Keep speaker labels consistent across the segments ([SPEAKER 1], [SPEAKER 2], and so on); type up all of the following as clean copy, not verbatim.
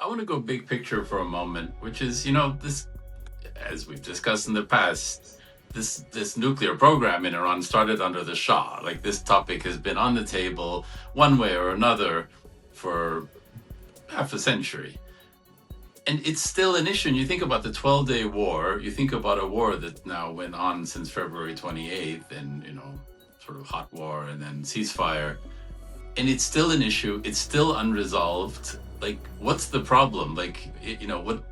[SPEAKER 1] I want to go big picture for a moment, which is, this, as we've discussed in the past, this nuclear program in Iran started under the Shah. Like, this topic has been on the table one way or another for half a century. And it's still an issue. And you think about the 12-day war, you think about a war that now went on since February 28th, and, sort of hot war and then ceasefire. And it's still an issue. It's still unresolved. Like, what's the problem? Like,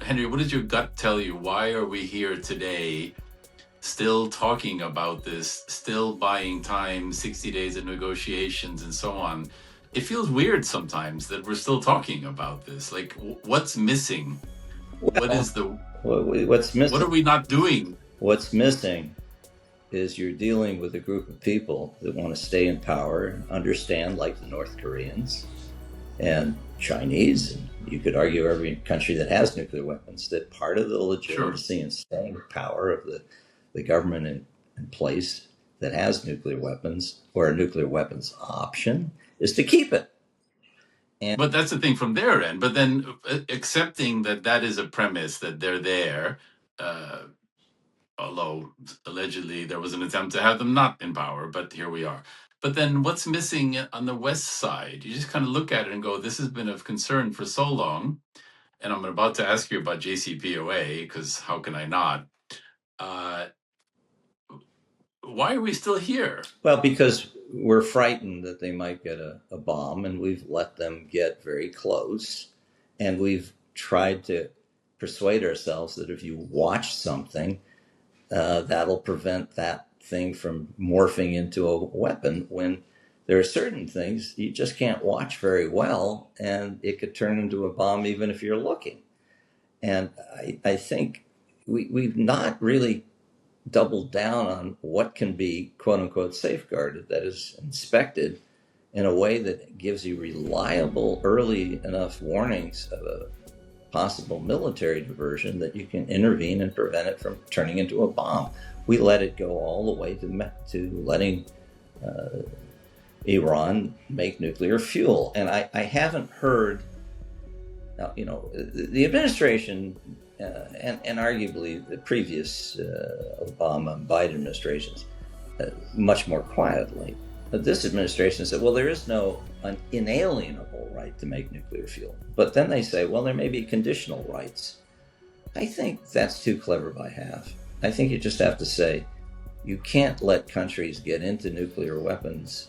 [SPEAKER 1] Henry, what did your gut tell you? Why are we here today still talking about this, still buying time, 60 days of negotiations and so on? It feels weird sometimes that we're still talking about this. Like, what's missing?
[SPEAKER 2] What's missing?
[SPEAKER 1] What are we not doing?
[SPEAKER 2] What's missing is you're dealing with a group of people that want to stay in power and understand, like the North Koreans and Chinese, and you could argue every country that has nuclear weapons, that part of the legitimacy and staying power of the government in place that has nuclear weapons, or a nuclear weapons option, is to keep it.
[SPEAKER 1] But that's the thing from their end. But then accepting that is a premise, that they're there, although allegedly there was an attempt to have them not in power, but here we are. But then what's missing on the West side? You just kind of look at it and go, this has been of concern for so long. And I'm about to ask you about JCPOA, because how can I not? Why are we still here?
[SPEAKER 2] Well, because we're frightened that they might get a bomb, and we've let them get very close. And we've tried to persuade ourselves that if you watch something, that'll prevent that thing from morphing into a weapon, when there are certain things you just can't watch very well, and it could turn into a bomb even if you're looking. And I think we've not really doubled down on what can be, quote unquote, safeguarded, that is, inspected in a way that gives you reliable, early enough warnings of a possible military diversion that you can intervene and prevent it from turning into a bomb. We let it go all the way to letting Iran make nuclear fuel. And I haven't heard, the administration and arguably the previous Obama and Biden administrations, much more quietly. But this administration said, well, there is no inalienable right to make nuclear fuel. But then they say, well, there may be conditional rights. I think that's too clever by half. I think you just have to say, you can't let countries get into nuclear weapons,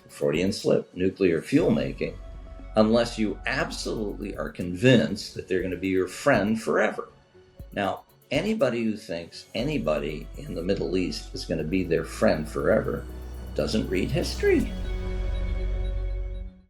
[SPEAKER 2] Freudian slip, nuclear fuel making, unless you absolutely are convinced that they're going to be your friend forever. Now, anybody who thinks anybody in the Middle East is going to be their friend forever doesn't read history.